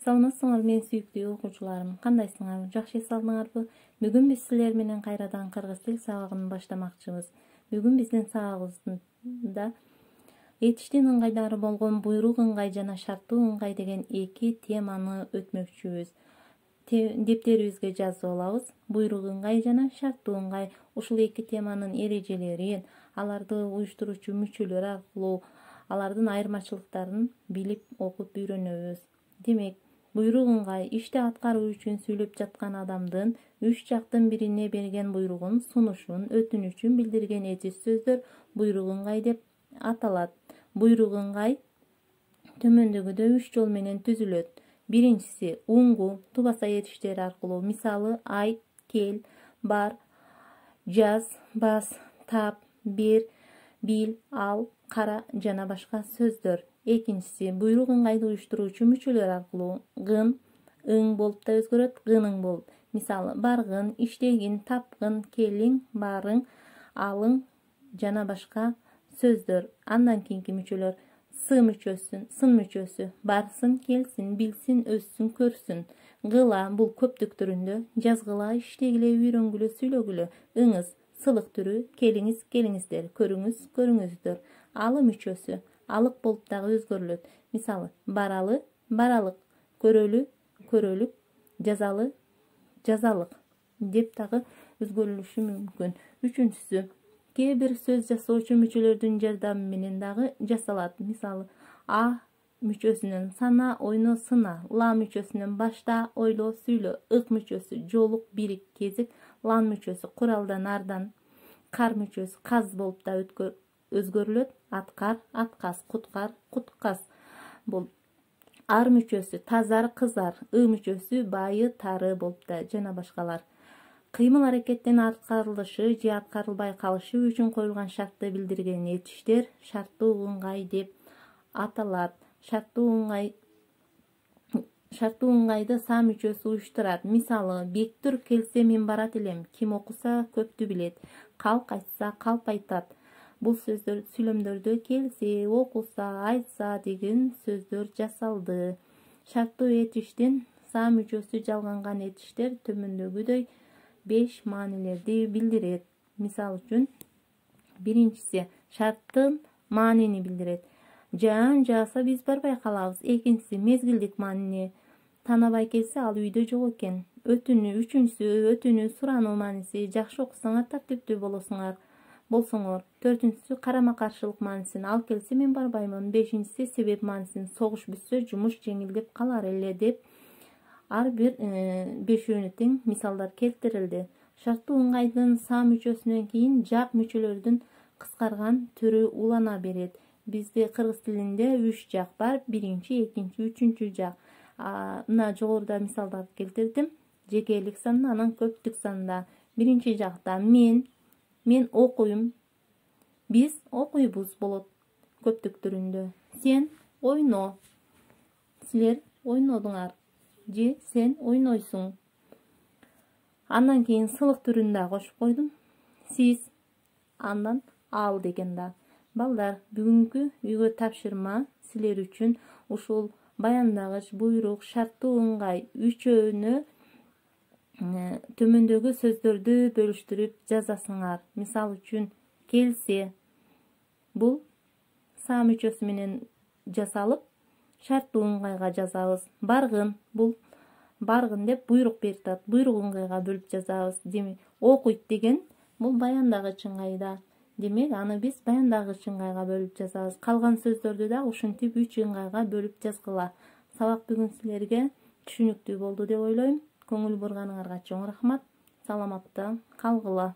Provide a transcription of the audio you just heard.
Саламатсыңар мен сүйүктүү окуучуларым. Кандайсыңар? Жакшы эс алдыңарбы? Бүгүн биз силер менен кайрадан кыргыз тил сабагын баштамакчыбыз. Бүгүн биздин сабагыбызда этиштин ыңгайдары болгон буйрук ыңгай жана шарттуу ыңгай деген эки теманы өтмөкчүбүз. Дептерибизге жазып алабыз. Буйрук ыңгай жана шарттуу ыңгай. Ушул эки теманын эрежелерин, аларды уюштуруучу мүчөлөр аркылуу алардын айырмачылыктарын билип окуп үйрөнөбүз. Демек, буйрук ыңгай ишти аткаруу үчүн сүйлөп жаткан адамдын үч жактын бирине берген буйругун, сунушун, өтүнүчүн билдирген этиш сөздөр буйрук ыңгай деп аталат. Буйрук ыңгай төмөндөгүдөй үч жол менен түзүлөт. Биринчиси уңгу, тубаса этиштери аркылуу, мисалы айт, кел, бар, жаз, бас, тап, бер, бил, ал, кара жана башка сөздөр. Экинчиси буйрук ыңгайды уюштуруучу мүчөлөр аркылуу, гын, ың болуп да өзгөрөт, гының болуп. Мисалы баргын, иштегин, тапкын, келиң, барың, алың жана башка сөздөр. Андан кийинки мүчөлөр сын мүчөсү, барсын, келсин, билсин, өссүн, көрсүн. Гыла бул көптүк түрүндө, жазгыла, иштегиле, үйрөнгүлө, сүйлөгүлө. Ыңыз сылык түрү, келиңиз, келиңиздер, көрүңүз, көрүңүздөр. Алы мүчөсү алык болуп дагы өзгөрүлөт. Мисалы баралы, баралык, көрөлү, көрөлүк, жазалы, жазалык деп дагы өзгөрүлүшү мүмкүн. Үчүнчүсү кээ бир сөз жасоочу мүчөлөрдүн жардамы менен дагы жасалат. Мисалы а мүчөсүнөн сана, ойно, сына, ла мүчөсүнөн башта, ойло, сүйлө, ык мүчөсү жолук, бирик, кезик, лан мүчөсү куралдан, ардан, кар мүчөсү каз болуп да өзгөрүлөт. Аткар, аткас, куткар, куткас болуп. Ар мүчөсү тазар, кызар, мүчөсү байы, тары болуп да жана башкалар. Кыймыл аракеттин аткарылышы же аткарылбай калышы үчүн коюлган шартты билдирген этиштер шарттуу ыңгай деп аталат. Шарттуу ыңгайды са мүчөсү уюштурат. Мисалы Бектур келсе мен барат элем, ким окуса көптү билет, калк айтса калп айтат. Бул сөздөр сүйлөмдөрдө келсе, окуса, айтса деген сөздөр жасалды. Шарттуу этиштин са мүчөсү жалганган этиштер төмөндөгүдөй 5 маанилерди билдирет. Мисал үчүн, биринчиси шарттын маанини билдирет. Жаан жааса биз барбай калабыз. Экинчиси мезгилдик маанини. Таанабай келсе ал үйдө жок экен. Үчүнчүсү өтүнүү, сурануу мааниси. Жакшы окусаңар тартиптүү болсоңор. Төртүнчүсү карама каршылык маанисин. Ал келсе мен барбаймын. Бешинчиси себеп маанисин. Согуш бүтсө жумуш жеңилдеп калар эле деп ар бир 5-өөнө тең мисалдар келтирилди. Шарттуу ыңгайдын са мүчөсүнөн кийин жак мүчөлөрдүн кыскарган түрү улана берет. Бизде кыргыз тилинде 3 жак бар. Биринчи, экинчи, үчүнчү жак. Мына жогоруда мисалдар келтирдим. Жекелик санда, анан көптүк санда. Биринчи жакта мен окуйм, биз окуйбуз болот көптүк түрүндө. Сен ойно, силер ойнодуңар же сен ойнойсуң. Андан кийин сылык түрүндө кошуп койдум. Сиз, андан ал деген да. Балдар, бүгүнкү үйгө тапшырма силер үчүн ушул баяндагыч, буйрук, шарттуу ыңгай үчөөнө төмөндөгү сөздөрдү бөлүштүрүп жазасыңар. Мисал үчүн, келсе бул са мүчөсү менен жасалып, шарттуу ыңгайга жазабыз. Баргын бул баргын деп буйрук берип атат. Буйрук ыңгайга бөлүп жазабыз. Демек, окуйт деген бул баяндагыч ыңгайда. Демек, аны биз баяндагыч ыңгайга бөлүп жазабыз. Калган сөздөрдү да ушинтип 3 ыңгайга бөлүп жазгыла. Сабак бүгүн силерге түшүнүктүү болду деп ойлойм. Көңүл бурганыңарга чоң рахмат. Саламатта калгыла.